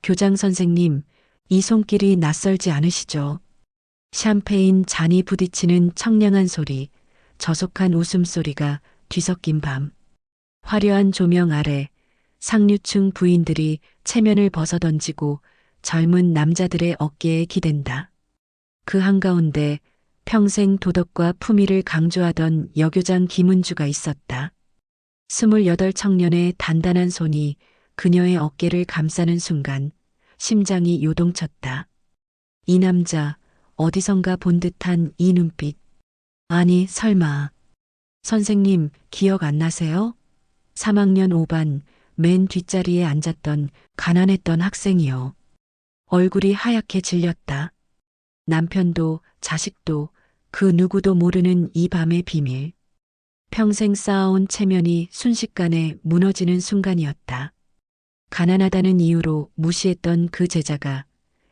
교장 선생님, 이 손길이 낯설지 않으시죠? 샴페인 잔이 부딪히는 청량한 소리, 저속한 웃음소리가 뒤섞인 밤. 화려한 조명 아래 상류층 부인들이 체면을 벗어던지고 젊은 남자들의 어깨에 기댄다. 그 한가운데 평생 도덕과 품위를 강조하던 여교장 김은주가 있었다. 28 청년의 단단한 손이 그녀의 어깨를 감싸는 순간 심장이 요동쳤다. 이 남자, 어디선가 본 듯한 이 눈빛. 아니, 설마. 선생님, 기억 안 나세요? 3학년 5반 맨 뒷자리에 앉았던 가난했던 학생이요. 얼굴이 하얗게 질렸다. 남편도 자식도 그 누구도 모르는 이 밤의 비밀. 평생 쌓아온 체면이 순식간에 무너지는 순간이었다. 가난하다는 이유로 무시했던 그 제자가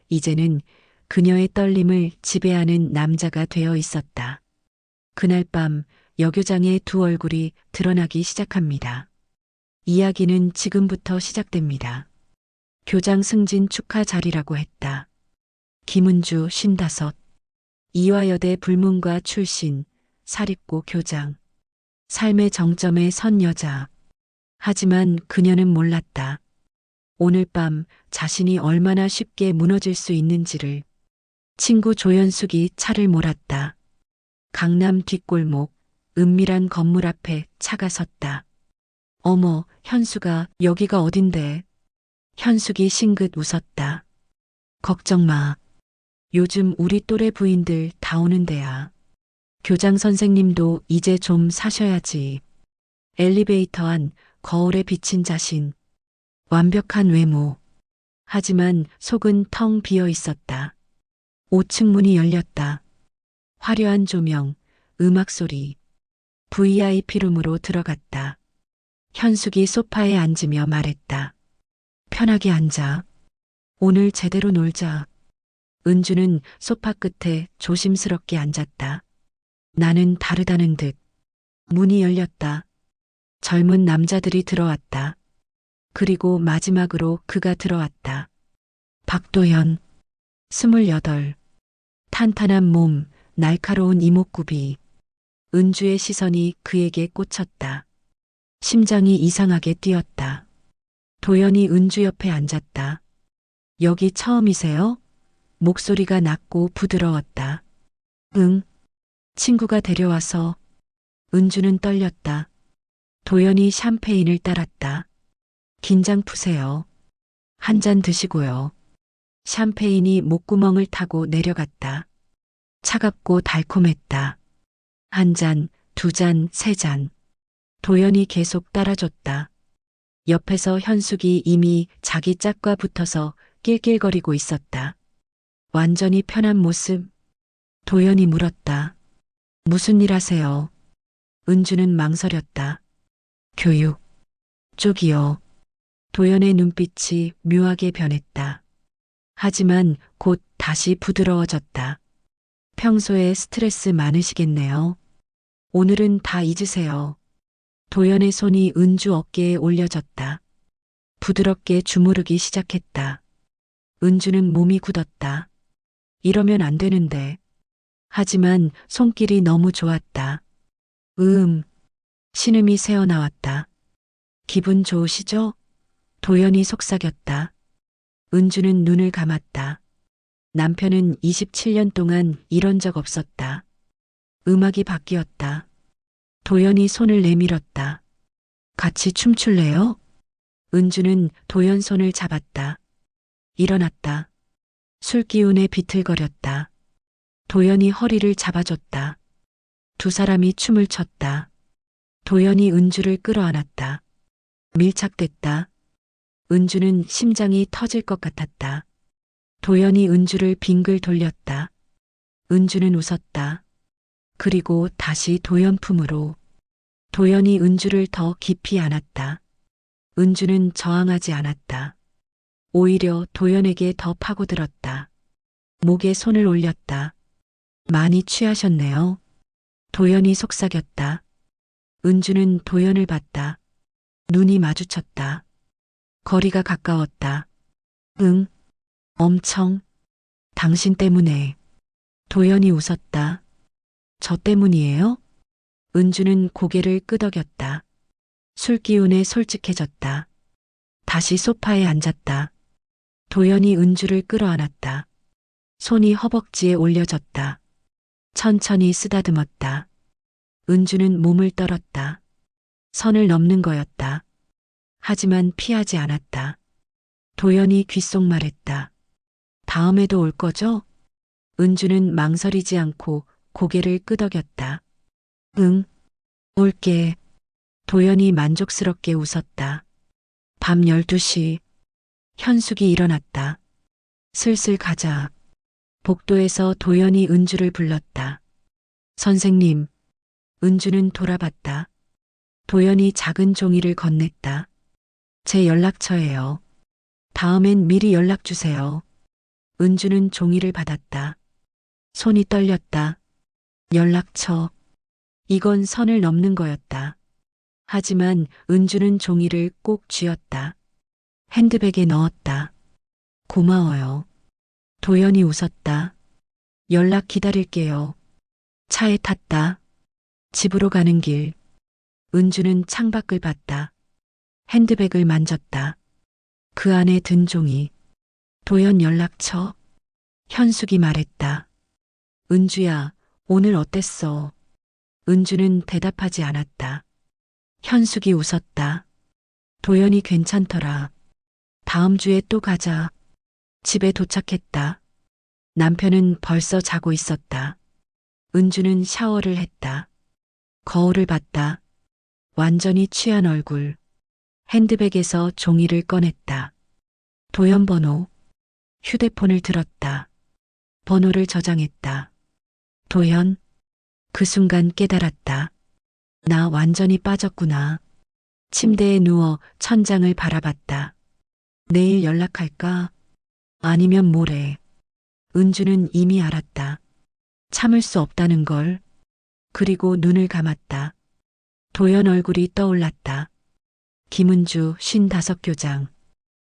이제는 그녀의 떨림을 지배하는 남자가 되어 있었다. 그날 밤 여교장의 두 얼굴이 드러나기 시작합니다. 이야기는 지금부터 시작됩니다. 교장 승진 축하 자리라고 했다. 김은주 55. 이화여대 불문과 출신, 사립고 교장. 삶의 정점에 선 여자. 하지만 그녀는 몰랐다. 오늘 밤 자신이 얼마나 쉽게 무너질 수 있는지를. 친구 조연숙이 차를 몰았다. 강남 뒷골목, 은밀한 건물 앞에 차가 섰다. 어머, 현수가 여기가 어딘데? 현숙이 싱긋 웃었다. 걱정 마. 요즘 우리 또래 부인들 다 오는 데야. 교장 선생님도 이제 좀 사셔야지. 엘리베이터 안 거울에 비친 자신. 완벽한 외모. 하지만 속은 텅 비어 있었다. 5층 문이 열렸다. 화려한 조명, 음악 소리. VIP룸으로 들어갔다. 현숙이 소파에 앉으며 말했다. 편하게 앉아. 오늘 제대로 놀자. 은주는 소파 끝에 조심스럽게 앉았다. 나는 다르다는 듯. 문이 열렸다. 젊은 남자들이 들어왔다. 그리고 마지막으로 그가 들어왔다. 박도현, 28. 탄탄한 몸, 날카로운 이목구비. 은주의 시선이 그에게 꽂혔다. 심장이 이상하게 뛰었다. 도연이 은주 옆에 앉았다. 여기 처음이세요? 목소리가 낮고 부드러웠다. 응. 친구가 데려와서. 은주는 떨렸다. 도연이 샴페인을 따랐다. 긴장 푸세요. 한 잔 드시고요. 샴페인이 목구멍을 타고 내려갔다. 차갑고 달콤했다. 한 잔, 두 잔, 세 잔. 도연이 계속 따라줬다. 옆에서 현숙이 이미 자기 짝과 붙어서 낄낄거리고 있었다. 완전히 편한 모습. 도연이 물었다. 무슨 일 하세요? 은주는 망설였다. 교육 쪽이요. 도연의 눈빛이 묘하게 변했다. 하지만 곧 다시 부드러워졌다. 평소에 스트레스 많으시겠네요. 오늘은 다 잊으세요. 도연의 손이 은주 어깨에 올려졌다. 부드럽게 주무르기 시작했다. 은주는 몸이 굳었다. 이러면 안 되는데. 하지만 손길이 너무 좋았다. 신음이 새어나왔다. 기분 좋으시죠? 도연이 속삭였다. 은주는 눈을 감았다. 남편은 27년 동안 이런 적 없었다. 음악이 바뀌었다. 도연이 손을 내밀었다. 같이 춤출래요? 은주는 도연 손을 잡았다. 일어났다. 술기운에 비틀거렸다. 도연이 허리를 잡아줬다. 두 사람이 춤을 췄다. 도연이 은주를 끌어안았다. 밀착됐다. 은주는 심장이 터질 것 같았다. 도연이 은주를 빙글 돌렸다. 은주는 웃었다. 그리고 다시 도연 품으로. 도연이 은주를 더 깊이 안았다. 은주는 저항하지 않았다. 오히려 도연에게 더 파고들었다. 목에 손을 올렸다. 많이 취하셨네요. 도연이 속삭였다. 은주는 도연을 봤다. 눈이 마주쳤다. 거리가 가까웠다. 응, 엄청. 당신 때문에. 도연이 웃었다. 저 때문이에요? 은주는 고개를 끄덕였다. 술 기운에 솔직해졌다. 다시 소파에 앉았다. 도연이 은주를 끌어안았다. 손이 허벅지에 올려졌다. 천천히 쓰다듬었다. 은주는 몸을 떨었다. 선을 넘는 거였다. 하지만 피하지 않았다. 도연이 귓속말했다. 다음에도 올 거죠? 은주는 망설이지 않고 고개를 끄덕였다. 응, 올게. 도연이 만족스럽게 웃었다. 밤 12시, 현숙이 일어났다. 슬슬 가자. 복도에서 도연이 은주를 불렀다. 선생님, 은주는 돌아봤다. 도연이 작은 종이를 건넸다. 제 연락처예요. 다음엔 미리 연락 주세요. 은주는 종이를 받았다. 손이 떨렸다. 연락처. 이건 선을 넘는 거였다. 하지만 은주는 종이를 꼭 쥐었다. 핸드백에 넣었다. 고마워요. 도연이 웃었다. 연락 기다릴게요. 차에 탔다. 집으로 가는 길. 은주는 창밖을 봤다. 핸드백을 만졌다. 그 안에 든 종이. 도연 연락처. 현숙이 말했다. 은주야, 오늘 어땠어? 은주는 대답하지 않았다. 현숙이 웃었다. 도연이 괜찮더라. 다음 주에 또 가자. 집에 도착했다. 남편은 벌써 자고 있었다. 은주는 샤워를 했다. 거울을 봤다. 완전히 취한 얼굴. 핸드백에서 종이를 꺼냈다. 도연 번호. 휴대폰을 들었다. 번호를 저장했다. 도연. 그 순간 깨달았다. 나 완전히 빠졌구나. 침대에 누워 천장을 바라봤다. 내일 연락할까? 아니면 모레. 은주는 이미 알았다. 참을 수 없다는 걸. 그리고 눈을 감았다. 도연 얼굴이 떠올랐다. 김은주 55교장.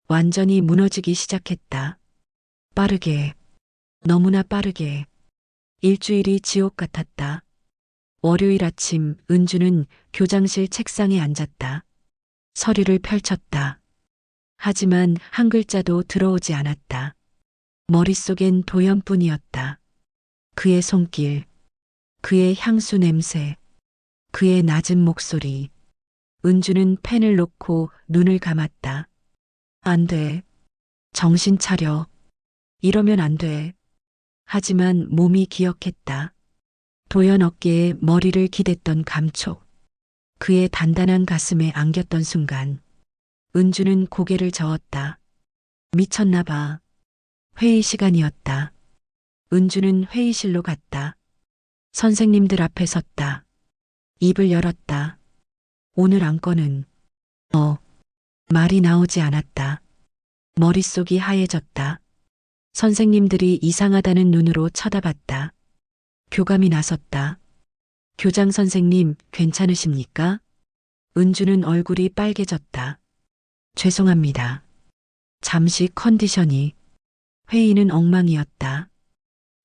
완전히 무너지기 시작했다. 빠르게. 너무나 빠르게. 일주일이 지옥 같았다. 월요일 아침 은주는 교장실 책상에 앉았다. 서류를 펼쳤다. 하지만 한 글자도 들어오지 않았다. 머릿속엔 도연뿐이었다. 그의 손길, 그의 향수 냄새, 그의 낮은 목소리. 은주는 펜을 놓고 눈을 감았다. 안 돼. 정신 차려. 이러면 안 돼. 하지만 몸이 기억했다. 도연 어깨에 머리를 기댔던 감촉. 그의 단단한 가슴에 안겼던 순간. 은주는 고개를 저었다. 미쳤나 봐. 회의 시간이었다. 은주는 회의실로 갔다. 선생님들 앞에 섰다. 입을 열었다. 오늘 안건은 말이 나오지 않았다. 머릿속이 하얘졌다. 선생님들이 이상하다는 눈으로 쳐다봤다. 교감이 나섰다. 교장 선생님, 괜찮으십니까? 은주는 얼굴이 빨개졌다. 죄송합니다. 잠시 컨디션이. 회의는 엉망이었다.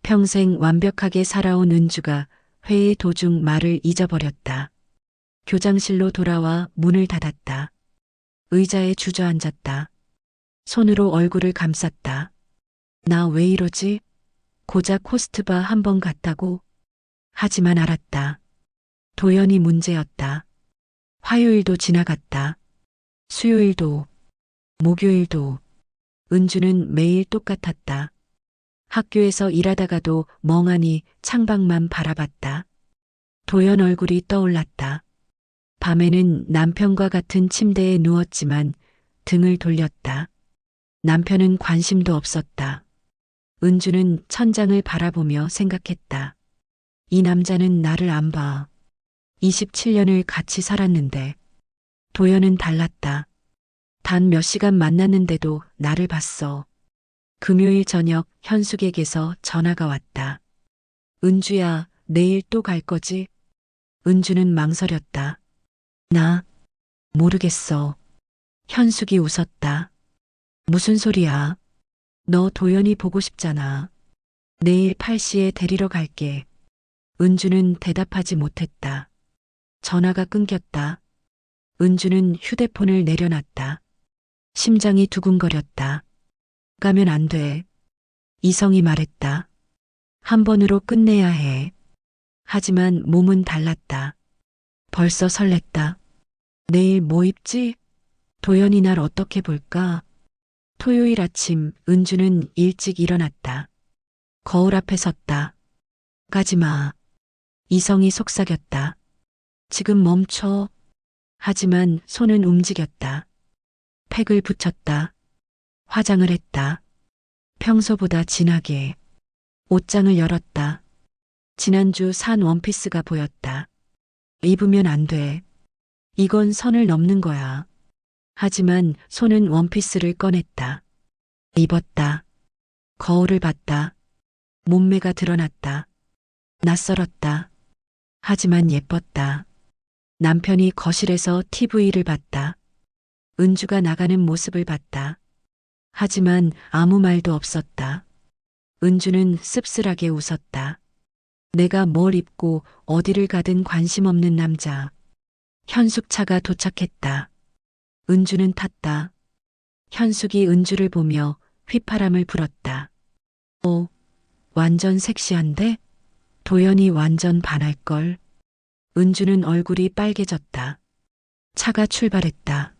평생 완벽하게 살아온 은주가 회의 도중 말을 잊어버렸다. 교장실로 돌아와 문을 닫았다. 의자에 주저앉았다. 손으로 얼굴을 감쌌다. 나 왜 이러지? 고작 코스트바 한 번 갔다고? 하지만 알았다. 도연이 문제였다. 화요일도 지나갔다. 수요일도, 목요일도. 은주는 매일 똑같았다. 학교에서 일하다가도 멍하니 창밖만 바라봤다. 도연 얼굴이 떠올랐다. 밤에는 남편과 같은 침대에 누웠지만 등을 돌렸다. 남편은 관심도 없었다. 은주는 천장을 바라보며 생각했다. 이 남자는 나를 안 봐. 27년을 같이 살았는데. 도연은 달랐다. 단 몇 시간 만났는데도 나를 봤어. 금요일 저녁 현숙에게서 전화가 왔다. 은주야, 내일 또 갈 거지? 은주는 망설였다. 나 모르겠어. 현숙이 웃었다. 무슨 소리야? 너 도연이 보고 싶잖아. 내일 8시에 데리러 갈게. 은주는 대답하지 못했다. 전화가 끊겼다. 은주는 휴대폰을 내려놨다. 심장이 두근거렸다. 가면 안 돼. 이성이 말했다. 한 번으로 끝내야 해. 하지만 몸은 달랐다. 벌써 설렜다. 내일 뭐 입지? 도연이 날 어떻게 볼까? 토요일 아침 은주는 일찍 일어났다. 거울 앞에 섰다. 가지 마. 이성이 속삭였다. 지금 멈춰. 하지만 손은 움직였다. 팩을 붙였다. 화장을 했다. 평소보다 진하게. 옷장을 열었다. 지난주 산 원피스가 보였다. 입으면 안 돼. 이건 선을 넘는 거야. 하지만 손은 원피스를 꺼냈다. 입었다. 거울을 봤다. 몸매가 드러났다. 낯설었다. 하지만 예뻤다. 남편이 거실에서 TV를 봤다. 은주가 나가는 모습을 봤다. 하지만 아무 말도 없었다. 은주는 씁쓸하게 웃었다. 내가 뭘 입고 어디를 가든 관심 없는 남자. 현숙차가 도착했다. 은주는 탔다. 현숙이 은주를 보며 휘파람을 불었다. 오, 완전 섹시한데? 도연이 완전 반할걸. 은주는 얼굴이 빨개졌다. 차가 출발했다.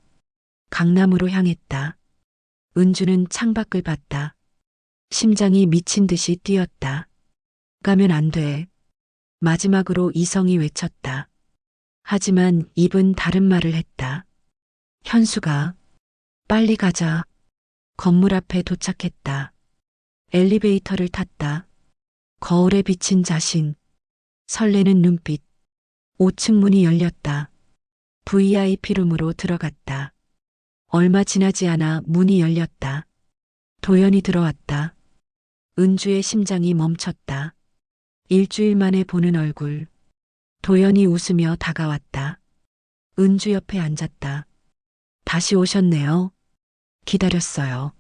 강남으로 향했다. 은주는 창밖을 봤다. 심장이 미친 듯이 뛰었다. 가면 안 돼. 마지막으로 이성이 외쳤다. 하지만 입은 다른 말을 했다. 현수가 빨리 가자. 건물 앞에 도착했다. 엘리베이터를 탔다. 거울에 비친 자신. 설레는 눈빛. 5층 문이 열렸다. VIP룸으로 들어갔다. 얼마 지나지 않아 문이 열렸다. 도연이 들어왔다. 은주의 심장이 멈췄다. 일주일 만에 보는 얼굴. 도연이 웃으며 다가왔다. 은주 옆에 앉았다. 다시 오셨네요. 기다렸어요.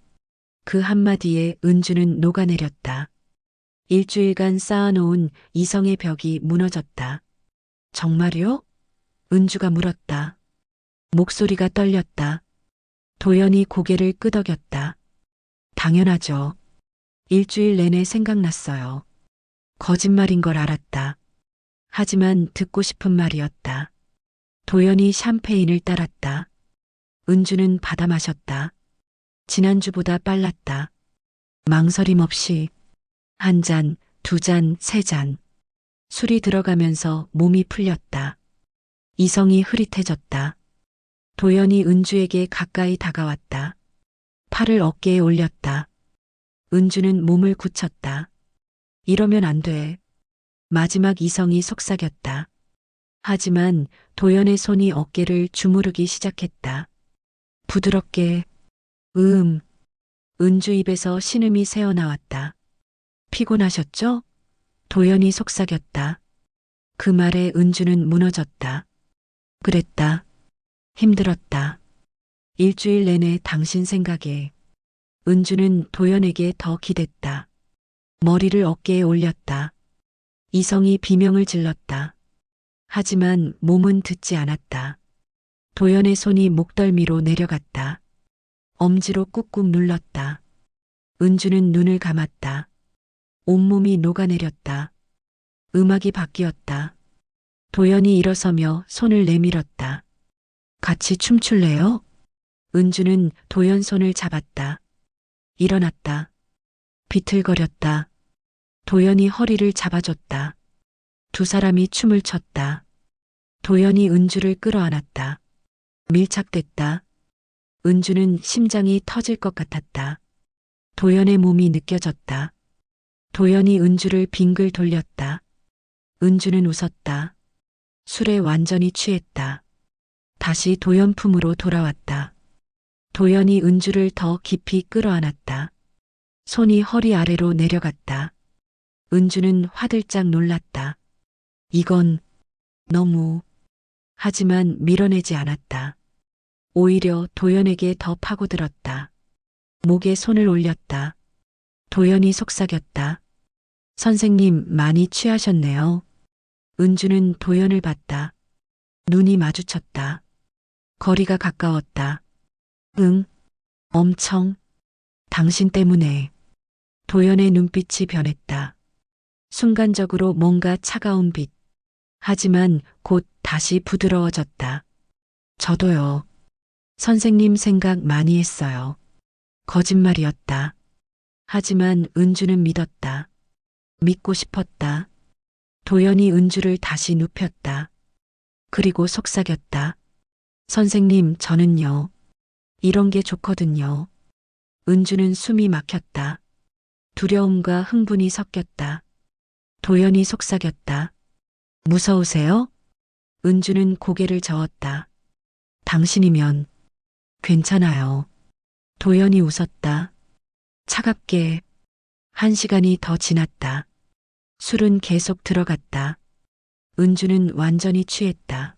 그 한마디에 은주는 녹아내렸다. 일주일간 쌓아놓은 이성의 벽이 무너졌다. 정말요? 은주가 물었다. 목소리가 떨렸다. 도연이 고개를 끄덕였다. 당연하죠. 일주일 내내 생각났어요. 거짓말인 걸 알았다. 하지만 듣고 싶은 말이었다. 도연이 샴페인을 따랐다. 은주는 받아 마셨다. 지난주보다 빨랐다. 망설임 없이 한 잔, 두 잔, 세 잔. 술이 들어가면서 몸이 풀렸다. 이성이 흐릿해졌다. 도연이 은주에게 가까이 다가왔다. 팔을 어깨에 올렸다. 은주는 몸을 굳혔다. 이러면 안 돼. 마지막 이성이 속삭였다. 하지만 도연의 손이 어깨를 주무르기 시작했다. 부드럽게, 은주 입에서 신음이 새어나왔다. 피곤하셨죠? 도연이 속삭였다. 그 말에 은주는 무너졌다. 그랬다. 힘들었다. 일주일 내내 당신 생각에. 은주는 도연에게 더 기댔다. 머리를 어깨에 올렸다. 이성이 비명을 질렀다. 하지만 몸은 듣지 않았다. 도연의 손이 목덜미로 내려갔다. 엄지로 꾹꾹 눌렀다. 은주는 눈을 감았다. 온몸이 녹아내렸다. 음악이 바뀌었다. 도연이 일어서며 손을 내밀었다. 같이 춤출래요? 은주는 도연 손을 잡았다. 일어났다. 비틀거렸다. 도연이 허리를 잡아줬다. 두 사람이 춤을 췄다. 도연이 은주를 끌어안았다. 밀착됐다. 은주는 심장이 터질 것 같았다. 도연의 몸이 느껴졌다. 도연이 은주를 빙글 돌렸다. 은주는 웃었다. 술에 완전히 취했다. 다시 도연 품으로 돌아왔다. 도연이 은주를 더 깊이 끌어안았다. 손이 허리 아래로 내려갔다. 은주는 화들짝 놀랐다. 이건 너무... 하지만 밀어내지 않았다. 오히려 도연에게 더 파고들었다. 목에 손을 올렸다. 도연이 속삭였다. 선생님 많이 취하셨네요. 은주는 도연을 봤다. 눈이 마주쳤다. 거리가 가까웠다. 응, 엄청. 당신 때문에. 도연의 눈빛이 변했다. 순간적으로 뭔가 차가운 빛. 하지만 곧 다시 부드러워졌다. 저도요. 선생님 생각 많이 했어요. 거짓말이었다. 하지만 은주는 믿었다. 믿고 싶었다. 도연이 은주를 다시 눕혔다. 그리고 속삭였다. 선생님, 저는요. 이런 게 좋거든요. 은주는 숨이 막혔다. 두려움과 흥분이 섞였다. 도연이 속삭였다. 무서우세요? 은주는 고개를 저었다. 당신이면 괜찮아요. 도연이 웃었다. 차갑게. 1시간이 더 지났다. 술은 계속 들어갔다. 은주는 완전히 취했다.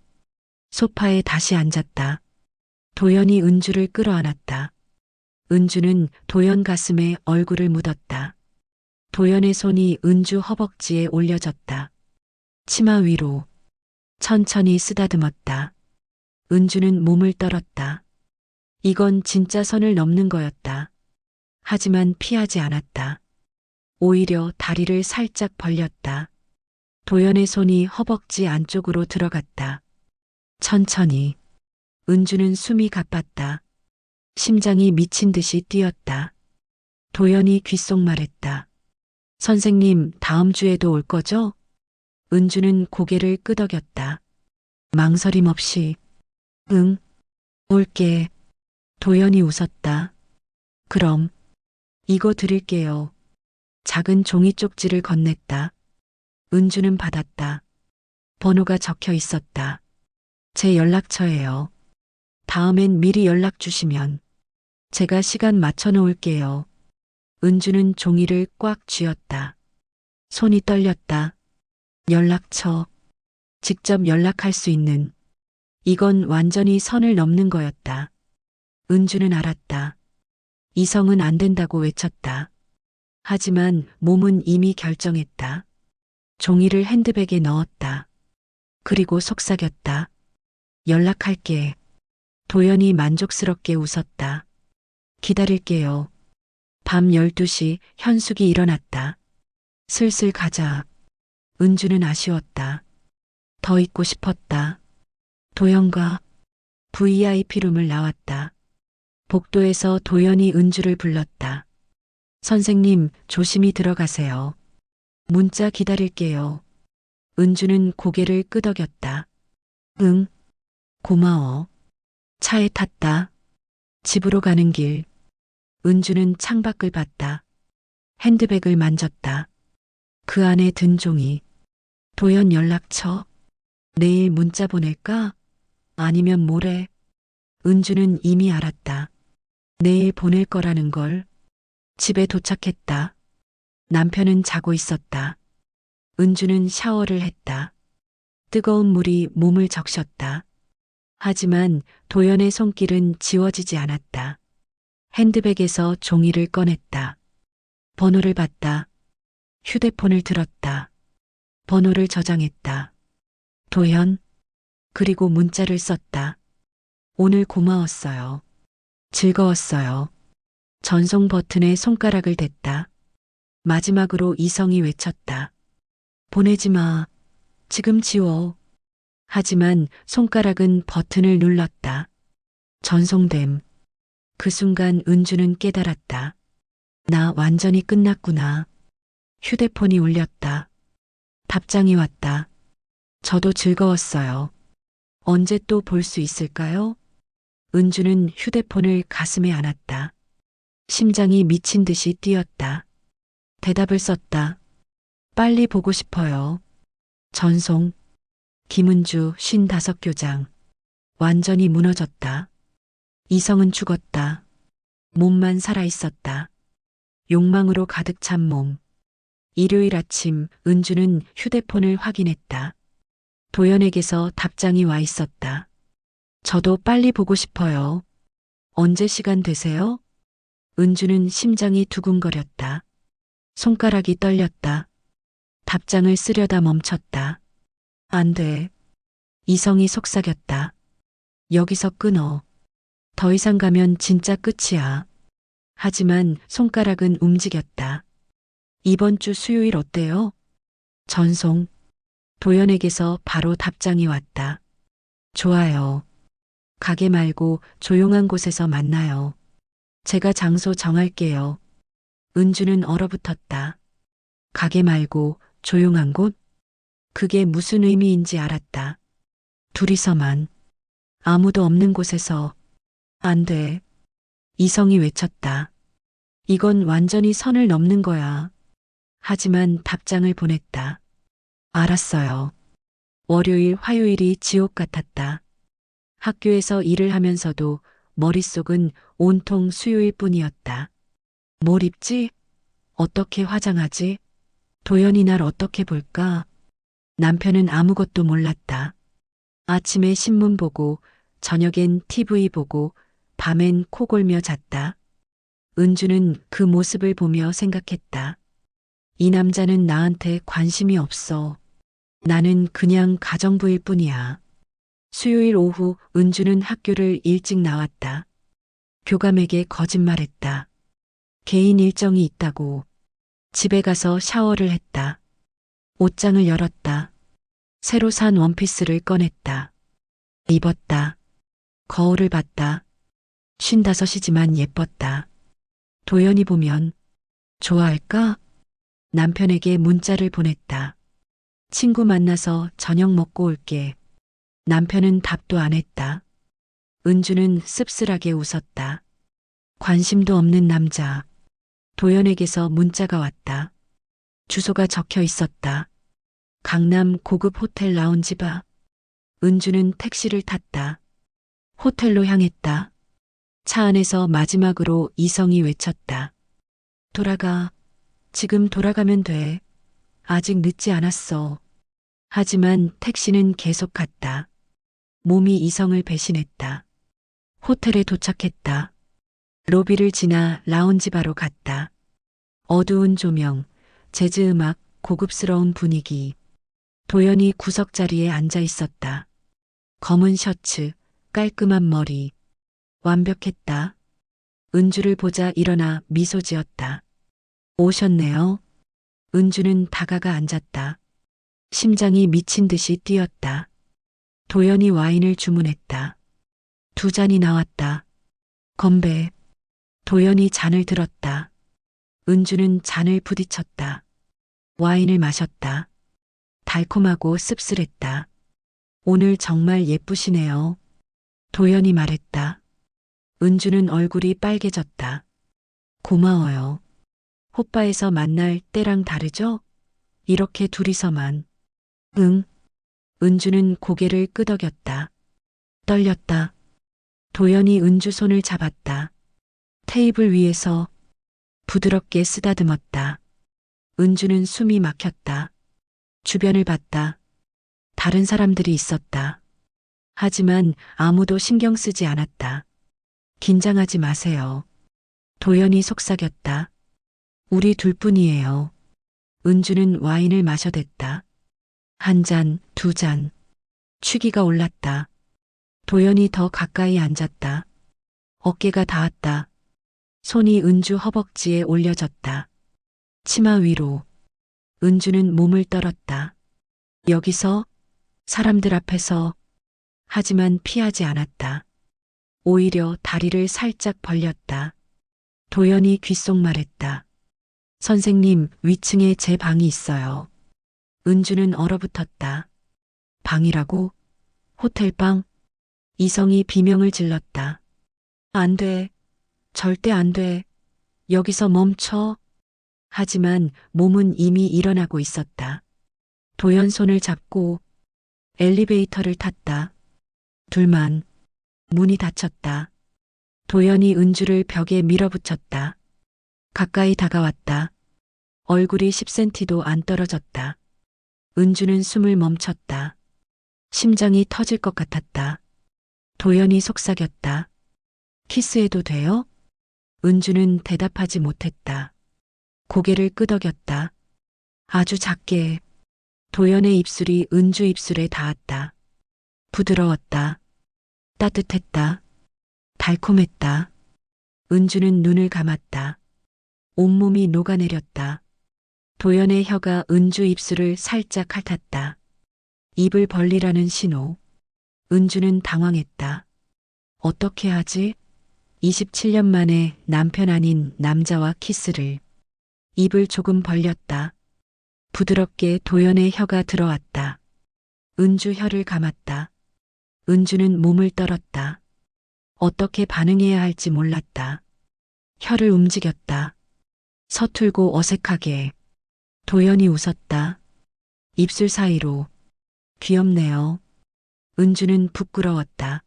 소파에 다시 앉았다. 도연이 은주를 끌어안았다. 은주는 도연 가슴에 얼굴을 묻었다. 도연의 손이 은주 허벅지에 올려졌다. 치마 위로 천천히 쓰다듬었다. 은주는 몸을 떨었다. 이건 진짜 선을 넘는 거였다. 하지만 피하지 않았다. 오히려 다리를 살짝 벌렸다. 도연의 손이 허벅지 안쪽으로 들어갔다. 천천히. 은주는 숨이 가빴다. 심장이 미친 듯이 뛰었다. 도연이 귓속말했다. 선생님, 다음 주에도 올 거죠? 은주는 고개를 끄덕였다. 망설임 없이. 응, 올게. 도연이 웃었다. 그럼, 이거 드릴게요. 작은 종이 쪽지를 건넸다. 은주는 받았다. 번호가 적혀 있었다. 제 연락처예요. 다음엔 미리 연락 주시면 제가 시간 맞춰 놓을게요. 은주는 종이를 꽉 쥐었다. 손이 떨렸다. 연락처. 직접 연락할 수 있는. 이건 완전히 선을 넘는 거였다. 은주는 알았다. 이성은 안 된다고 외쳤다. 하지만 몸은 이미 결정했다. 종이를 핸드백에 넣었다. 그리고 속삭였다. 연락할게. 도연이 만족스럽게 웃었다. 기다릴게요. 밤 12시 현숙이 일어났다. 슬슬 가자. 은주는 아쉬웠다. 더 있고 싶었다. 도연과 VIP룸을 나왔다. 복도에서 도연이 은주를 불렀다. 선생님, 조심히 들어가세요. 문자 기다릴게요. 은주는 고개를 끄덕였다. 응, 고마워. 차에 탔다. 집으로 가는 길. 은주는 창밖을 봤다. 핸드백을 만졌다. 그 안에 든 종이. 도연 연락처. 내일 문자 보낼까? 아니면 모레? 은주는 이미 알았다. 내일 보낼 거라는 걸. 집에 도착했다. 남편은 자고 있었다. 은주는 샤워를 했다. 뜨거운 물이 몸을 적셨다. 하지만 도연의 손길은 지워지지 않았다. 핸드백에서 종이를 꺼냈다. 번호를 봤다. 휴대폰을 들었다. 번호를 저장했다. 도연. 그리고 문자를 썼다. 오늘 고마웠어요. 즐거웠어요. 전송 버튼에 손가락을 댔다. 마지막으로 이성이 외쳤다. 보내지 마. 지금 지워. 하지만 손가락은 버튼을 눌렀다. 전송됨. 그 순간 은주는 깨달았다. 나 완전히 끝났구나. 휴대폰이 울렸다. 답장이 왔다. 저도 즐거웠어요. 언제 또 볼 수 있을까요? 은주는 휴대폰을 가슴에 안았다. 심장이 미친 듯이 뛰었다. 대답을 썼다. 빨리 보고 싶어요. 전송. 김은주 55교장. 완전히 무너졌다. 이성은 죽었다. 몸만 살아있었다. 욕망으로 가득 찬 몸. 일요일 아침 은주는 휴대폰을 확인했다. 도연에게서 답장이 와 있었다. 저도 빨리 보고 싶어요. 언제 시간 되세요? 은주는 심장이 두근거렸다. 손가락이 떨렸다. 답장을 쓰려다 멈췄다. 안 돼. 이성이 속삭였다. 여기서 끊어. 더 이상 가면 진짜 끝이야. 하지만 손가락은 움직였다. 이번 주 수요일 어때요? 전송. 도연에게서 바로 답장이 왔다. 좋아요. 가게 말고 조용한 곳에서 만나요. 제가 장소 정할게요. 은주는 얼어붙었다. 가게 말고 조용한 곳? 그게 무슨 의미인지 알았다. 둘이서만. 아무도 없는 곳에서. 안 돼. 이성이 외쳤다. 이건 완전히 선을 넘는 거야. 하지만 답장을 보냈다. 알았어요. 월요일, 화요일이 지옥 같았다. 학교에서 일을 하면서도 머릿속은 온통 수요일 뿐이었다. 뭘 입지? 어떻게 화장하지? 도연이 날 어떻게 볼까? 남편은 아무것도 몰랐다. 아침에 신문 보고, 저녁엔 TV 보고, 밤엔 코 골며 잤다. 은주는 그 모습을 보며 생각했다. 이 남자는 나한테 관심이 없어. 나는 그냥 가정부일 뿐이야. 수요일 오후 은주는 학교를 일찍 나왔다. 교감에게 거짓말했다. 개인 일정이 있다고. 집에 가서 샤워를 했다. 옷장을 열었다. 새로 산 원피스를 꺼냈다. 입었다. 거울을 봤다. 55이지만 예뻤다. 도연이 보면 좋아할까? 남편에게 문자를 보냈다. 친구 만나서 저녁 먹고 올게. 남편은 답도 안 했다. 은주는 씁쓸하게 웃었다. 관심도 없는 남자. 도연에게서 문자가 왔다. 주소가 적혀 있었다. 강남 고급 호텔 라운지 바. 은주는 택시를 탔다. 호텔로 향했다. 차 안에서 마지막으로 이성이 외쳤다. 돌아가. 지금 돌아가면 돼. 아직 늦지 않았어. 하지만 택시는 계속 갔다. 몸이 이성을 배신했다. 호텔에 도착했다. 로비를 지나 라운지 바로 갔다. 어두운 조명, 재즈 음악, 고급스러운 분위기. 도연이 구석자리에 앉아 있었다. 검은 셔츠, 깔끔한 머리. 완벽했다. 은주를 보자 일어나 미소 지었다. 오셨네요. 은주는 다가가 앉았다. 심장이 미친 듯이 뛰었다. 도연이 와인을 주문했다. 2잔이 나왔다. 건배. 도연이 잔을 들었다. 은주는 잔을 부딪혔다. 와인을 마셨다. 달콤하고 씁쓸했다. 오늘 정말 예쁘시네요. 도연이 말했다. 은주는 얼굴이 빨개졌다. 고마워요. 호빠에서 만날 때랑 다르죠? 이렇게 둘이서만. 응. 은주는 고개를 끄덕였다. 떨렸다. 도연이 은주 손을 잡았다. 테이블 위에서 부드럽게 쓰다듬었다. 은주는 숨이 막혔다. 주변을 봤다. 다른 사람들이 있었다. 하지만 아무도 신경 쓰지 않았다. 긴장하지 마세요. 도연이 속삭였다. 우리 둘뿐이에요. 은주는 와인을 마셔댔다. 1잔, 2잔. 취기가 올랐다. 도연이 더 가까이 앉았다. 어깨가 닿았다. 손이 은주 허벅지에 올려졌다. 치마 위로. 은주는 몸을 떨었다. 여기서, 사람들 앞에서. 하지만 피하지 않았다. 오히려 다리를 살짝 벌렸다. 도연이 귓속말했다. 선생님, 위층에 제 방이 있어요. 은주는 얼어붙었다. 방이라고? 호텔방? 이성이 비명을 질렀다. 안 돼. 절대 안 돼. 여기서 멈춰. 하지만 몸은 이미 일어나고 있었다. 도연 손을 잡고 엘리베이터를 탔다. 둘만. 문이 닫혔다. 도연이 은주를 벽에 밀어붙였다. 가까이 다가왔다. 얼굴이 10cm도 안 떨어졌다. 은주는 숨을 멈췄다. 심장이 터질 것 같았다. 도연이 속삭였다. 키스해도 돼요? 은주는 대답하지 못했다. 고개를 끄덕였다. 아주 작게. 도연의 입술이 은주 입술에 닿았다. 부드러웠다. 따뜻했다. 달콤했다. 은주는 눈을 감았다. 온몸이 녹아내렸다. 도연의 혀가 은주 입술을 살짝 핥았다. 입을 벌리라는 신호. 은주는 당황했다. 어떻게 하지? 27년 만에 남편 아닌 남자와 키스를. 입을 조금 벌렸다. 부드럽게 도연의 혀가 들어왔다. 은주 혀를 감았다. 은주는 몸을 떨었다. 어떻게 반응해야 할지 몰랐다. 혀를 움직였다. 서툴고 어색하게. 도연이 웃었다. 입술 사이로. 귀엽네요. 은주는 부끄러웠다.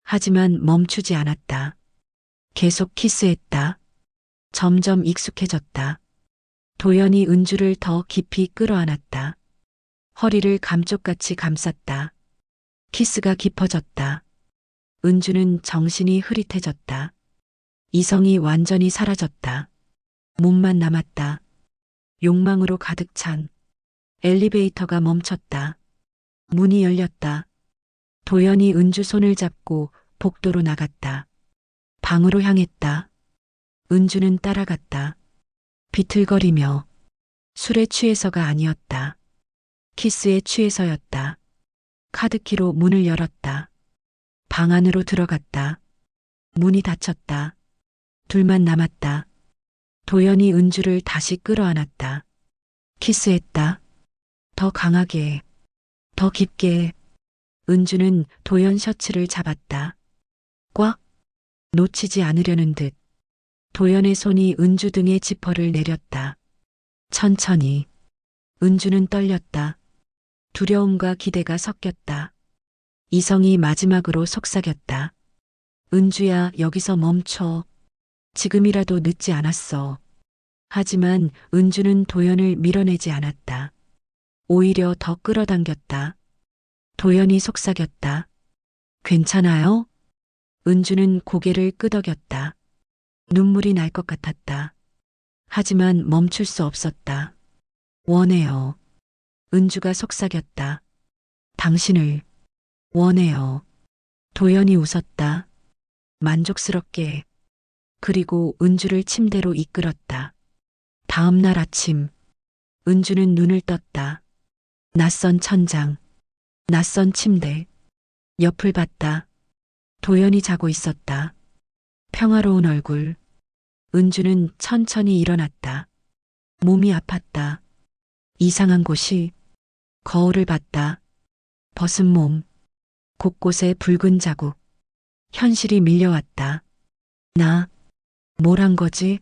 하지만 멈추지 않았다. 계속 키스했다. 점점 익숙해졌다. 도연이 은주를 더 깊이 끌어안았다. 허리를 감쪽같이 감쌌다. 키스가 깊어졌다. 은주는 정신이 흐릿해졌다. 이성이 완전히 사라졌다. 몸만 남았다. 욕망으로 가득 찬. 엘리베이터가 멈췄다. 문이 열렸다. 도연이 은주 손을 잡고 복도로 나갔다. 방으로 향했다. 은주는 따라갔다. 비틀거리며. 술에 취해서가 아니었다. 키스에 취해서였다. 카드키로 문을 열었다. 방 안으로 들어갔다. 문이 닫혔다. 둘만 남았다. 도연이 은주를 다시 끌어안았다. 키스했다. 더 강하게, 더 깊게. 은주는 도연 셔츠를 잡았다. 꽉. 놓치지 않으려는 듯. 도연의 손이 은주 등의 지퍼를 내렸다. 천천히. 은주는 떨렸다. 두려움과 기대가 섞였다. 이성이 마지막으로 속삭였다. 은주야, 여기서 멈춰. 지금이라도 늦지 않았어. 하지만 은주는 도연을 밀어내지 않았다. 오히려 더 끌어당겼다. 도연이 속삭였다. 괜찮아요? 은주는 고개를 끄덕였다. 눈물이 날 것 같았다. 하지만 멈출 수 없었다. 원해요. 은주가 속삭였다. 당신을 원해요. 도연이 웃었다. 만족스럽게. 그리고 은주를 침대로 이끌었다. 다음 날 아침. 은주는 눈을 떴다. 낯선 천장. 낯선 침대. 옆을 봤다. 도연이 자고 있었다. 평화로운 얼굴. 은주는 천천히 일어났다. 몸이 아팠다. 이상한 곳이. 거울을 봤다. 벗은 몸. 곳곳에 붉은 자국. 현실이 밀려왔다. 나, 뭘 한 거지?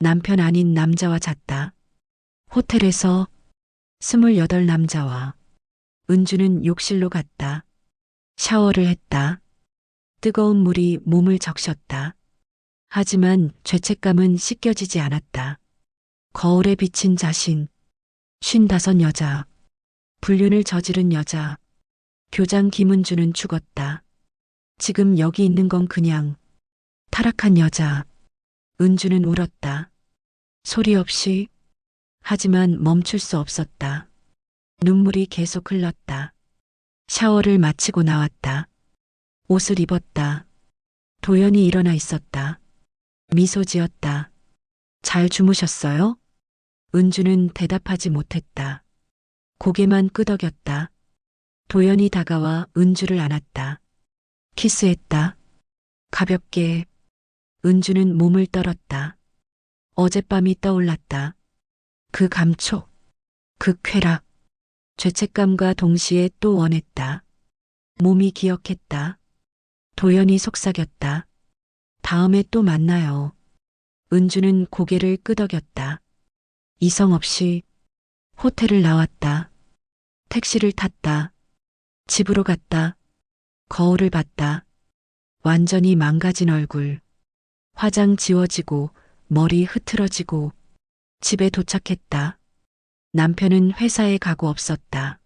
남편 아닌 남자와 잤다. 호텔에서 28 남자와. 은주는 욕실로 갔다. 샤워를 했다. 뜨거운 물이 몸을 적셨다. 하지만 죄책감은 씻겨지지 않았다. 거울에 비친 자신. 55 여자. 불륜을 저지른 여자. 교장 김은주는 죽었다. 지금 여기 있는 건 그냥 타락한 여자. 은주는 울었다. 소리 없이. 하지만 멈출 수 없었다. 눈물이 계속 흘렀다. 샤워를 마치고 나왔다. 옷을 입었다. 도연이 일어나 있었다. 미소 지었다. 잘 주무셨어요? 은주는 대답하지 못했다. 고개만 끄덕였다. 도연이 다가와 은주를 안았다. 키스했다. 가볍게. 은주는 몸을 떨었다. 어젯밤이 떠올랐다. 그 감촉, 그 쾌락. 죄책감과 동시에 또 원했다. 몸이 기억했다. 도연이 속삭였다. 다음에 또 만나요. 은주는 고개를 끄덕였다. 이성 없이. 호텔을 나왔다. 택시를 탔다. 집으로 갔다. 거울을 봤다. 완전히 망가진 얼굴. 화장 지워지고 머리 흐트러지고. 집에 도착했다. 남편은 회사에 가고 없었다.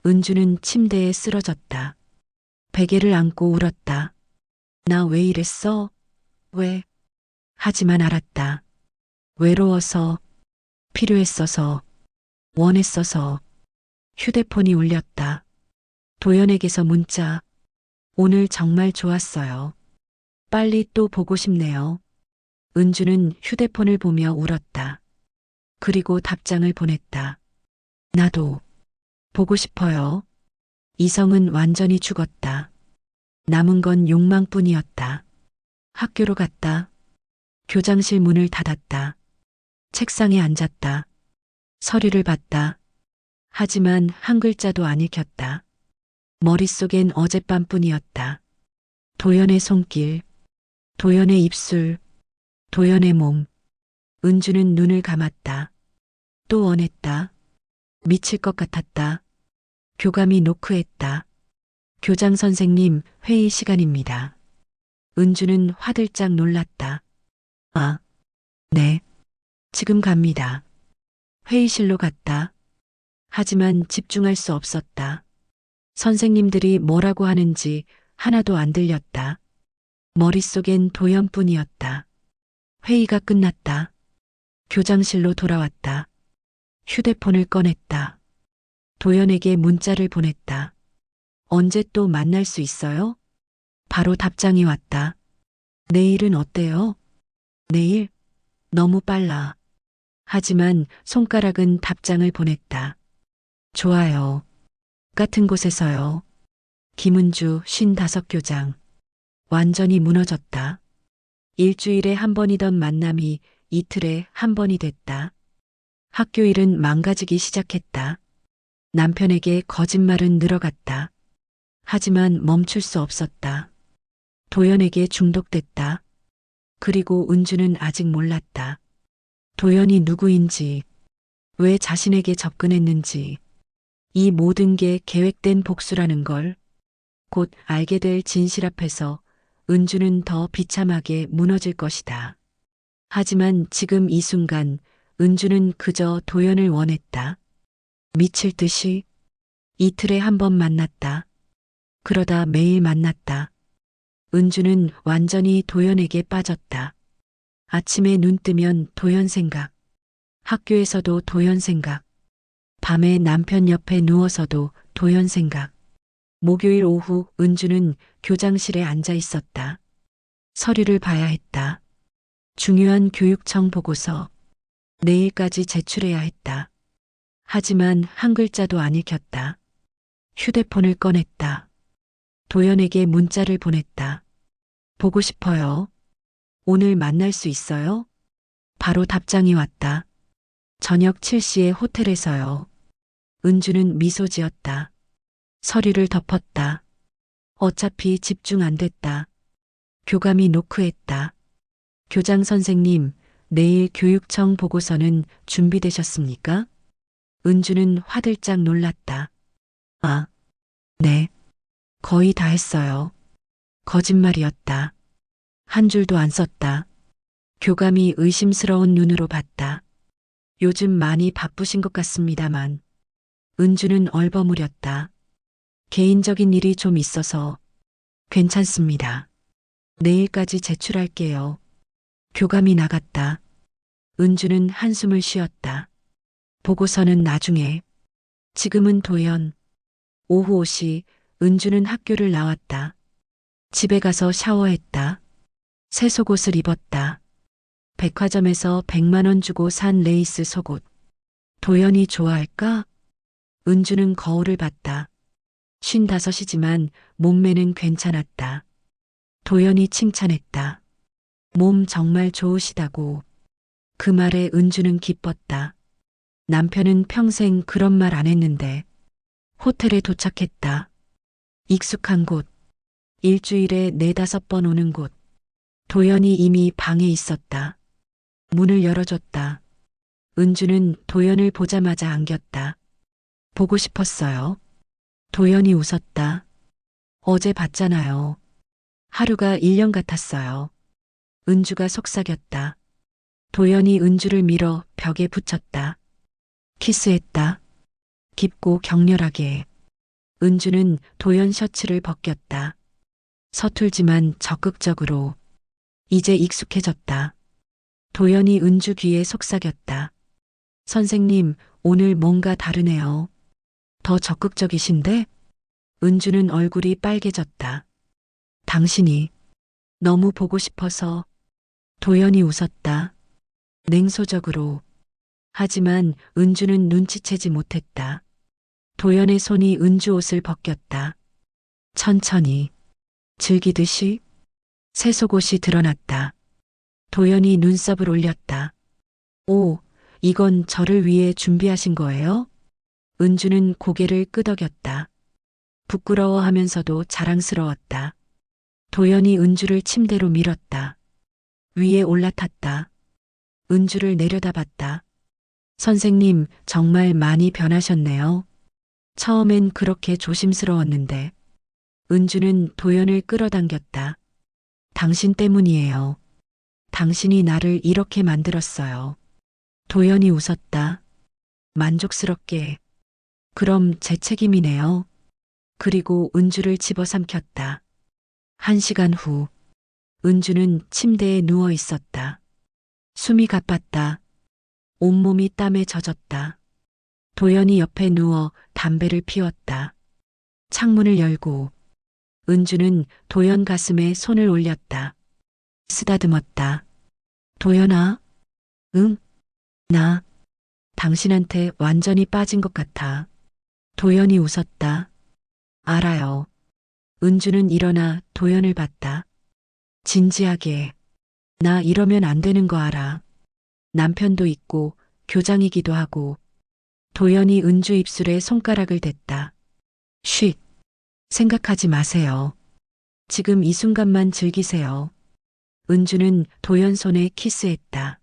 은주는 침대에 쓰러졌다. 베개를 안고 울었다. 나 왜 이랬어? 왜? 하지만 알았다. 외로워서, 필요했어서, 원했어서. 휴대폰이 울렸다. 도연에게서 문자. 오늘 정말 좋았어요. 빨리 또 보고 싶네요. 은주는 휴대폰을 보며 울었다. 그리고 답장을 보냈다. 나도 보고 싶어요. 이성은 완전히 죽었다. 남은 건 욕망뿐이었다. 학교로 갔다. 교장실 문을 닫았다. 책상에 앉았다. 서류를 봤다. 하지만 한 글자도 안 읽혔다. 머릿속엔 어젯밤뿐이었다. 도연의 손길, 도연의 입술, 도연의 몸. 은주는 눈을 감았다. 또 원했다. 미칠 것 같았다. 교감이 노크했다. 교장 선생님, 회의 시간입니다. 은주는 화들짝 놀랐다. 아, 네. 지금 갑니다. 회의실로 갔다. 하지만 집중할 수 없었다. 선생님들이 뭐라고 하는지 하나도 안 들렸다. 머릿속엔 도연뿐이었다. 회의가 끝났다. 교장실로 돌아왔다. 휴대폰을 꺼냈다. 도연에게 문자를 보냈다. 언제 또 만날 수 있어요? 바로 답장이 왔다. 내일은 어때요? 내일? 너무 빨라. 하지만 손가락은 답장을 보냈다. 좋아요. 같은 곳에서요. 김은주 55교장. 완전히 무너졌다. 일주일에 한 번이던 만남이 이틀에 한 번이 됐다. 학교 일은 망가지기 시작했다. 남편에게 거짓말은 늘어갔다. 하지만 멈출 수 없었다. 도연에게 중독됐다. 그리고 은주는 아직 몰랐다. 도연이 누구인지, 왜 자신에게 접근했는지, 이 모든 게 계획된 복수라는 걸 곧 알게 될 진실 앞에서 은주는 더 비참하게 무너질 것이다. 하지만 지금 이 순간 은주는 그저 도연을 원했다. 미칠 듯이 이틀에 한 번 만났다. 그러다 매일 만났다. 은주는 완전히 도연에게 빠졌다. 아침에 눈 뜨면 도연 생각, 학교에서도 도연 생각, 밤에 남편 옆에 누워서도 도연 생각. 목요일 오후 은주는 교장실에 앉아 있었다. 서류를 봐야 했다. 중요한 교육청 보고서. 내일까지 제출해야 했다. 하지만 한 글자도 안 읽혔다. 휴대폰을 꺼냈다. 도연에게 문자를 보냈다. 보고 싶어요. 오늘 만날 수 있어요? 바로 답장이 왔다. 저녁 7시에 호텔에서요. 은주는 미소 지었다. 서류를 덮었다. 어차피 집중 안 됐다. 교감이 노크했다. 교장 선생님, 내일 교육청 보고서는 준비되셨습니까? 은주는 화들짝 놀랐다. 아, 네. 거의 다 했어요. 거짓말이었다. 한 줄도 안 썼다. 교감이 의심스러운 눈으로 봤다. 요즘 많이 바쁘신 것 같습니다만. 은주는 얼버무렸다. 개인적인 일이 좀 있어서 괜찮습니다. 내일까지 제출할게요. 교감이 나갔다. 은주는 한숨을 쉬었다. 보고서는 나중에. 지금은 도연. 오후 5시 은주는 학교를 나왔다. 집에 가서 샤워했다. 새 속옷을 입었다. 백화점에서 100만 원 주고 산 레이스 속옷. 도연이 좋아할까? 은주는 거울을 봤다. 55이지만 몸매는 괜찮았다. 도연이 칭찬했다. 몸 정말 좋으시다고. 그 말에 은주는 기뻤다. 남편은 평생 그런 말 안 했는데. 호텔에 도착했다. 익숙한 곳. 일주일에 4~5번 오는 곳. 도연이 이미 방에 있었다. 문을 열어줬다. 은주는 도연을 보자마자 안겼다. 보고 싶었어요. 도연이 웃었다. 어제 봤잖아요. 하루가 1년 같았어요. 은주가 속삭였다. 도연이 은주를 밀어 벽에 붙였다. 키스했다. 깊고 격렬하게. 은주는 도연 셔츠를 벗겼다. 서툴지만 적극적으로. 이제 익숙해졌다. 도연이 은주 귀에 속삭였다. 선생님, 오늘 뭔가 다르네요. 더 적극적이신데? 은주는 얼굴이 빨개졌다. 당신이 너무 보고 싶어서. 도연이 웃었다. 냉소적으로. 하지만 은주는 눈치채지 못했다. 도연의 손이 은주 옷을 벗겼다. 천천히, 즐기듯이 새 속옷이 드러났다. 도연이 눈썹을 올렸다. 오, 이건 저를 위해 준비하신 거예요? 은주는 고개를 끄덕였다. 부끄러워하면서도 자랑스러웠다. 도연이 은주를 침대로 밀었다. 위에 올라탔다. 은주를 내려다봤다. 선생님, 정말 많이 변하셨네요. 처음엔 그렇게 조심스러웠는데. 은주는 도연을 끌어당겼다. 당신 때문이에요. 당신이 나를 이렇게 만들었어요. 도연이 웃었다. 만족스럽게. 그럼 제 책임이네요. 그리고 은주를 집어삼켰다. 1시간 후, 은주는 침대에 누워 있었다. 숨이 가빴다. 온몸이 땀에 젖었다. 도연이 옆에 누워 담배를 피웠다. 창문을 열고 은주는 도연 가슴에 손을 올렸다. 쓰다듬었다. 도연아, 응? 나 당신한테 완전히 빠진 것 같아. 도연이 웃었다. 알아요. 은주는 일어나 도연을 봤다. 진지하게. 나 이러면 안 되는 거 알아. 남편도 있고 교장이기도 하고. 도연이 은주 입술에 손가락을 댔다. 쉿. 생각하지 마세요. 지금 이 순간만 즐기세요. 은주는 도연 손에 키스했다.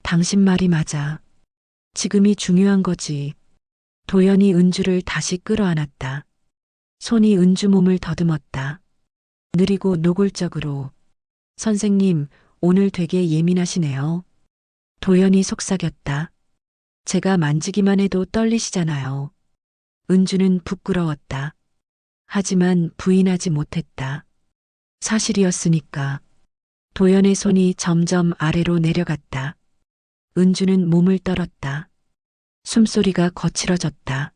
당신 말이 맞아. 지금이 중요한 거지. 도연이 은주를 다시 끌어안았다. 손이 은주 몸을 더듬었다. 느리고 노골적으로. 선생님, 오늘 되게 예민하시네요. 도연이 속삭였다. 제가 만지기만 해도 떨리시잖아요. 은주는 부끄러웠다. 하지만 부인하지 못했다. 사실이었으니까. 도연의 손이 점점 아래로 내려갔다. 은주는 몸을 떨었다. 숨소리가 거칠어졌다.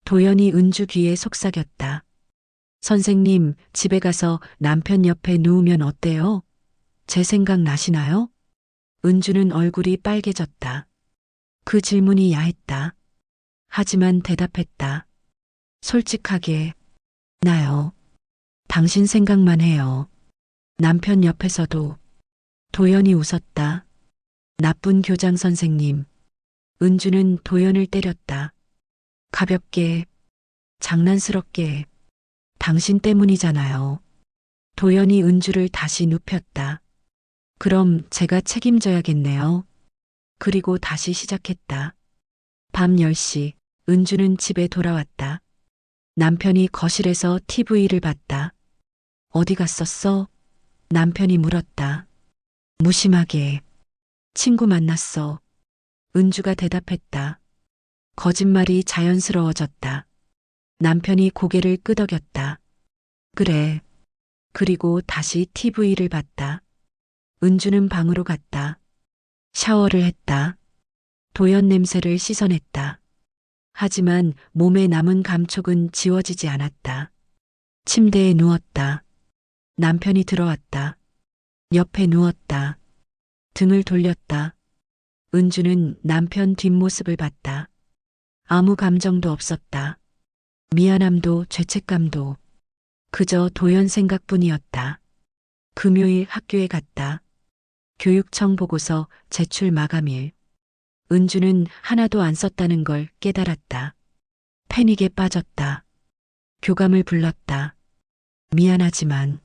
도연이 은주 귀에 속삭였다. 선생님, 집에 가서 남편 옆에 누우면 어때요? 제 생각 나시나요? 은주는 얼굴이 빨개졌다. 그 질문이 야했다. 하지만 대답했다. 솔직하게, 나요. 당신 생각만 해요. 남편 옆에서도. 도연이 웃었다. 나쁜 교장 선생님. 은주는 도연을 때렸다. 가볍게, 장난스럽게. 당신 때문이잖아요. 도연이 은주를 다시 눕혔다. 그럼 제가 책임져야겠네요. 그리고 다시 시작했다. 밤 10시, 은주는 집에 돌아왔다. 남편이 거실에서 TV를 봤다. 어디 갔었어? 남편이 물었다. 무심하게. 친구 만났어. 은주가 대답했다. 거짓말이 자연스러워졌다. 남편이 고개를 끄덕였다. 그래. 그리고 다시 TV를 봤다. 은주는 방으로 갔다. 샤워를 했다. 도연 냄새를 씻어냈다. 하지만 몸에 남은 감촉은 지워지지 않았다. 침대에 누웠다. 남편이 들어왔다. 옆에 누웠다. 등을 돌렸다. 은주는 남편 뒷모습을 봤다. 아무 감정도 없었다. 미안함도 죄책감도. 그저 도연 생각뿐이었다. 금요일 학교에 갔다. 교육청 보고서 제출 마감일. 은주는 하나도 안 썼다는 걸 깨달았다. 패닉에 빠졌다. 교감을 불렀다. 미안하지만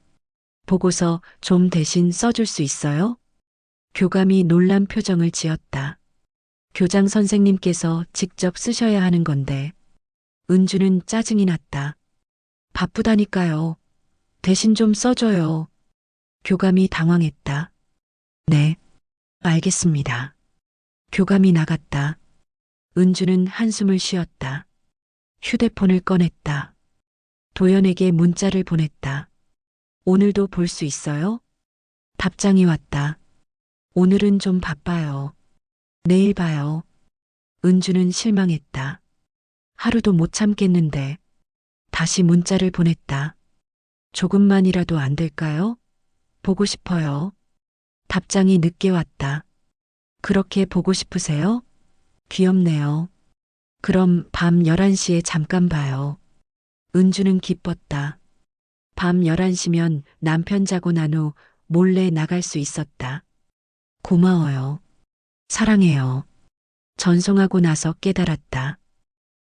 보고서 좀 대신 써줄 수 있어요? 교감이 놀란 표정을 지었다. 교장 선생님께서 직접 쓰셔야 하는 건데. 은주는 짜증이 났다. 바쁘다니까요. 대신 좀 써줘요. 교감이 당황했다. 네, 알겠습니다. 교감이 나갔다. 은주는 한숨을 쉬었다. 휴대폰을 꺼냈다. 도연에게 문자를 보냈다. 오늘도 볼 수 있어요? 답장이 왔다. 오늘은 좀 바빠요. 내일 봐요. 은주는 실망했다. 하루도 못 참겠는데 다시 문자를 보냈다. 조금만이라도 안 될까요? 보고 싶어요. 답장이 늦게 왔다. 그렇게 보고 싶으세요? 귀엽네요. 그럼 밤 11시에 잠깐 봐요. 은주는 기뻤다. 밤 11시면 남편 자고 난 후 몰래 나갈 수 있었다. 고마워요. 사랑해요. 전송하고 나서 깨달았다.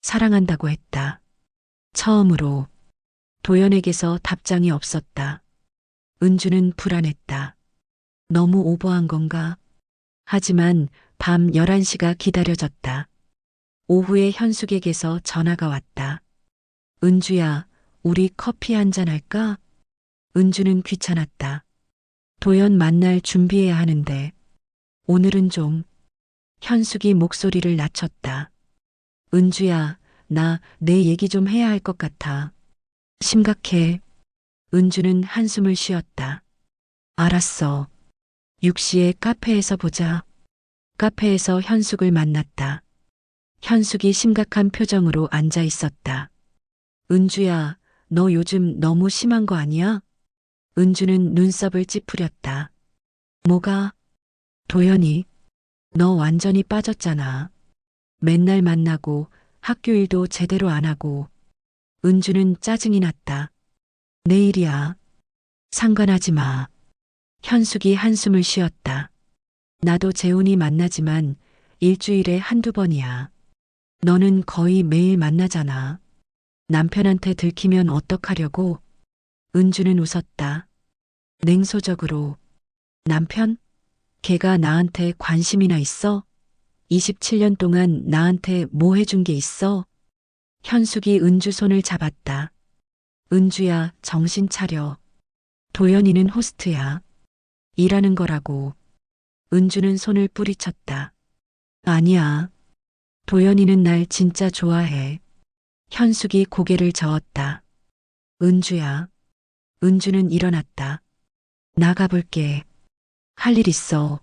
사랑한다고 했다. 처음으로 도연에게서 답장이 없었다. 은주는 불안했다. 너무 오버한 건가? 하지만 밤 11시가 기다려졌다. 오후에 현숙에게서 전화가 왔다. 은주야, 우리 커피 한잔 할까? 은주는 귀찮았다. 도연 만날 준비해야 하는데 오늘은 좀. 현숙이 목소리를 낮췄다. 은주야, 나 내 얘기 좀 해야 할 것 같아. 심각해. 은주는 한숨을 쉬었다. 알았어. 6시에 카페에서 보자. 카페에서 현숙을 만났다. 현숙이 심각한 표정으로 앉아 있었다. 은주야, 너 요즘 너무 심한 거 아니야? 은주는 눈썹을 찌푸렸다. 뭐가? 도연이, 너 완전히 빠졌잖아. 맨날 만나고 학교 일도 제대로 안 하고. 은주는 짜증이 났다. 내일이야. 상관하지 마. 현숙이 한숨을 쉬었다. 나도 재훈이 만나지만 일주일에 한두 번이야. 너는 거의 매일 만나잖아. 남편한테 들키면 어떡하려고? 은주는 웃었다. 냉소적으로. 남편? 걔가 나한테 관심이나 있어? 27년 동안 나한테 뭐 해준 게 있어? 현숙이 은주 손을 잡았다. 은주야, 정신 차려. 도연이는 호스트야. 일하는 거라고. 은주는 손을 뿌리쳤다. 아니야. 도연이는 날 진짜 좋아해. 현숙이 고개를 저었다. 은주야. 은주는 일어났다. 나가볼게. 할 일 있어.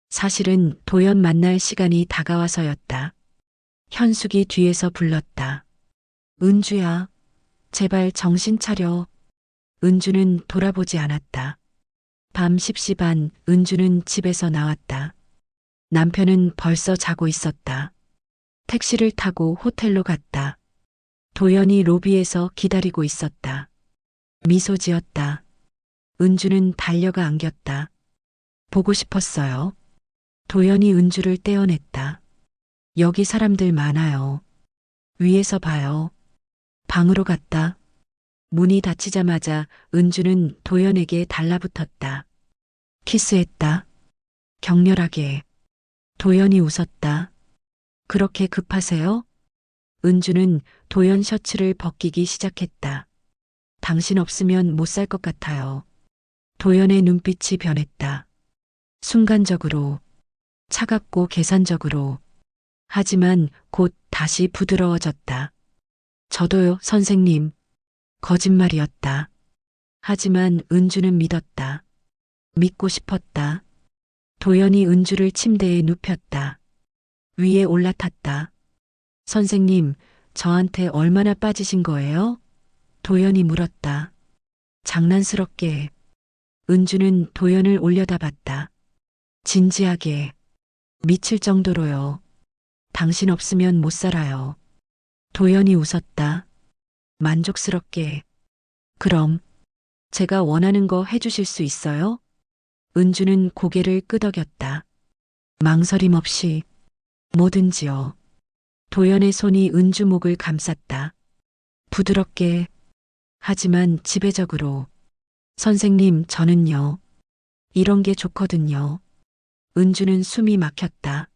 사실은 도연 만날 시간이 다가와서였다. 현숙이 뒤에서 불렀다. 은주야, 제발 정신 차려. 은주는 돌아보지 않았다. 밤 10시 반 은주는 집에서 나왔다. 남편은 벌써 자고 있었다. 택시를 타고 호텔로 갔다. 도연이 로비에서 기다리고 있었다. 미소 지었다. 은주는 달려가 안겼다. 보고 싶었어요. 도연이 은주를 떼어냈다. 여기 사람들 많아요. 위에서 봐요. 방으로 갔다. 문이 닫히자마자 은주는 도연에게 달라붙었다. 키스했다. 격렬하게. 도연이 웃었다. 그렇게 급하세요? 은주는 도연 셔츠를 벗기기 시작했다. 당신 없으면 못 살 것 같아요. 도연의 눈빛이 변했다. 순간적으로, 차갑고 계산적으로. 하지만 곧 다시 부드러워졌다. 저도요, 선생님. 거짓말이었다. 하지만 은주는 믿었다. 믿고 싶었다. 도연이 은주를 침대에 눕혔다. 위에 올라탔다. 선생님, 저한테 얼마나 빠지신 거예요? 도연이 물었다. 장난스럽게. 은주는 도연을 올려다봤다. 진지하게. 미칠 정도로요. 당신 없으면 못 살아요. 도연이 웃었다. 만족스럽게. 그럼 제가 원하는 거 해주실 수 있어요? 은주는 고개를 끄덕였다. 망설임 없이 뭐든지요. 도연의 손이 은주 목을 감쌌다. 부드럽게 하지만 지배적으로. 선생님, 저는요. 이런 게 좋거든요. 은주는 숨이 막혔다.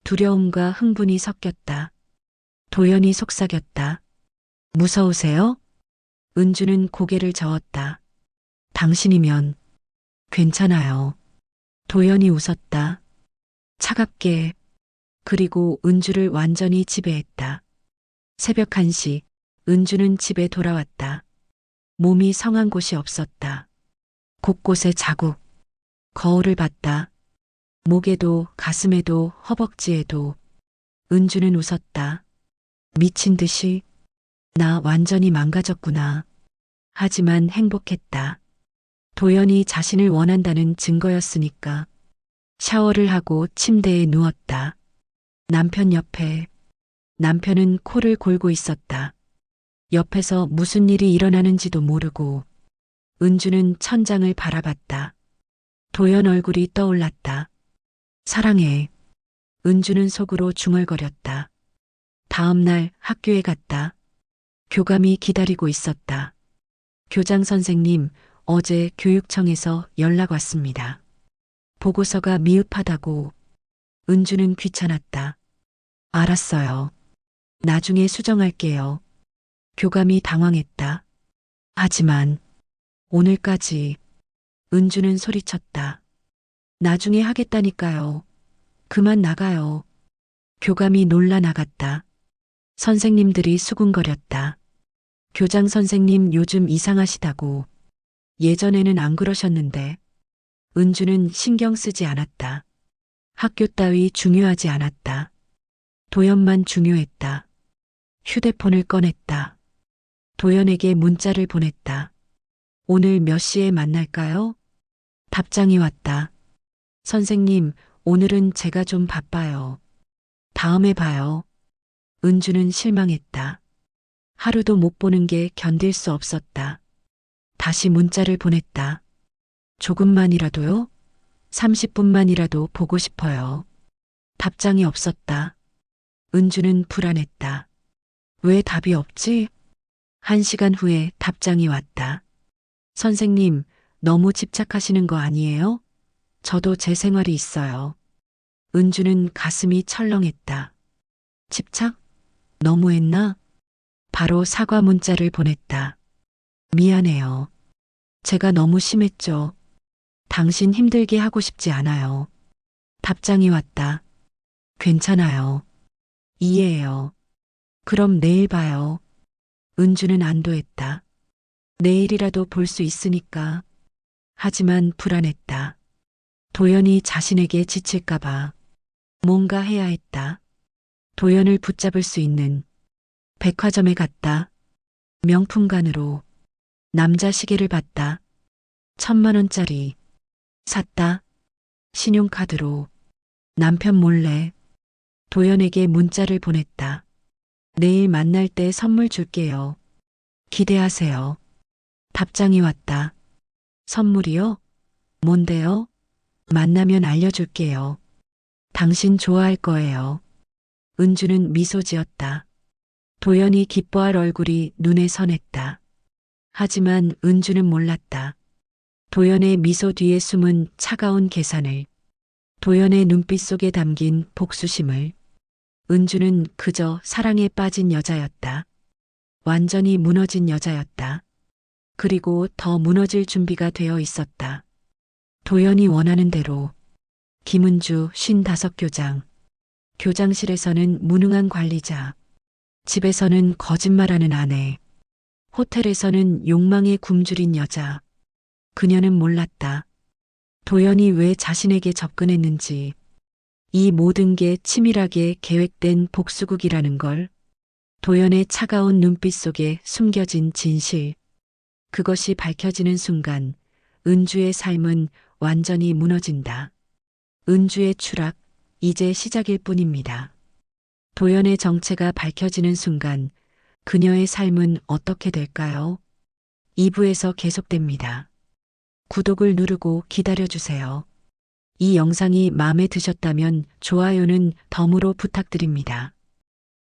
두려움과 흥분이 섞였다. 도연이 속삭였다. 무서우세요? 은주는 고개를 저었다. 당신이면 괜찮아요. 도연이 웃었다. 차갑게. 그리고 은주를 완전히 지배했다. 새벽 1시, 은주는 집에 돌아왔다. 몸이 성한 곳이 없었다. 곳곳에 자국. 거울을 봤다. 목에도 가슴에도 허벅지에도. 은주는 웃었다. 미친 듯이. 나 완전히 망가졌구나. 하지만 행복했다. 도연이 자신을 원한다는 증거였으니까. 샤워를 하고 침대에 누웠다. 남편 옆에. 남편은 코를 골고 있었다. 옆에서 무슨 일이 일어나는지도 모르고. 은주는 천장을 바라봤다. 도연 얼굴이 떠올랐다. 사랑해. 은주는 속으로 중얼거렸다. 다음 날 학교에 갔다. 교감이 기다리고 있었다. 교장 선생님, 어제 교육청에서 연락 왔습니다. 보고서가 미흡하다고. 은주는 귀찮았다. 알았어요. 나중에 수정할게요. 교감이 당황했다. 하지만 오늘까지. 은주는 소리쳤다. 나중에 하겠다니까요. 그만 나가요. 교감이 놀라 나갔다. 선생님들이 수군거렸다. 교장 선생님 요즘 이상하시다고. 예전에는 안 그러셨는데. 은주는 신경 쓰지 않았다. 학교 따위 중요하지 않았다. 도연만 중요했다. 휴대폰을 꺼냈다. 도연에게 문자를 보냈다. 오늘 몇 시에 만날까요? 답장이 왔다. 선생님, 오늘은 제가 좀 바빠요. 다음에 봐요. 은주는 실망했다. 하루도 못 보는 게 견딜 수 없었다. 다시 문자를 보냈다. 조금만이라도요? 30분만이라도 보고 싶어요. 답장이 없었다. 은주는 불안했다. 왜 답이 없지? 1시간 후에 답장이 왔다. 선생님, 너무 집착하시는 거 아니에요? 저도 제 생활이 있어요. 은주는 가슴이 철렁했다. 집착? 너무했나? 바로 사과 문자를 보냈다. 미안해요. 제가 너무 심했죠. 당신 힘들게 하고 싶지 않아요. 답장이 왔다. 괜찮아요. 이해해요. 그럼 내일 봐요. 은주는 안도했다. 내일이라도 볼 수 있으니까. 하지만 불안했다. 도연이 자신에게 지칠까봐. 뭔가 해야 했다. 도연을 붙잡을 수 있는. 백화점에 갔다. 명품관으로. 남자 시계를 봤다. 1,000만 원짜리. 샀다. 신용카드로. 남편 몰래. 도연에게 문자를 보냈다. 내일 만날 때 선물 줄게요. 기대하세요. 답장이 왔다. 선물이요? 뭔데요? 만나면 알려줄게요. 당신 좋아할 거예요. 은주는 미소 지었다. 도연이 기뻐할 얼굴이 눈에 선했다. 하지만 은주는 몰랐다. 도연의 미소 뒤에 숨은 차가운 계산을. 도연의 눈빛 속에 담긴 복수심을. 은주는 그저 사랑에 빠진 여자였다. 완전히 무너진 여자였다. 그리고 더 무너질 준비가 되어 있었다. 도연이 원하는 대로. 김은주 55교장. 교장실에서는 무능한 관리자. 집에서는 거짓말하는 아내. 호텔에서는 욕망에 굶주린 여자. 그녀는 몰랐다. 도연이 왜 자신에게 접근했는지. 이 모든 게 치밀하게 계획된 복수극이라는 걸. 도연의 차가운 눈빛 속에 숨겨진 진실. 그것이 밝혀지는 순간 은주의 삶은 완전히 무너진다. 은주의 추락, 이제 시작일 뿐입니다. 도연의 정체가 밝혀지는 순간 그녀의 삶은 어떻게 될까요? 2부에서 계속됩니다. 구독을 누르고 기다려주세요. 이 영상이 마음에 드셨다면 좋아요는 덤으로 부탁드립니다.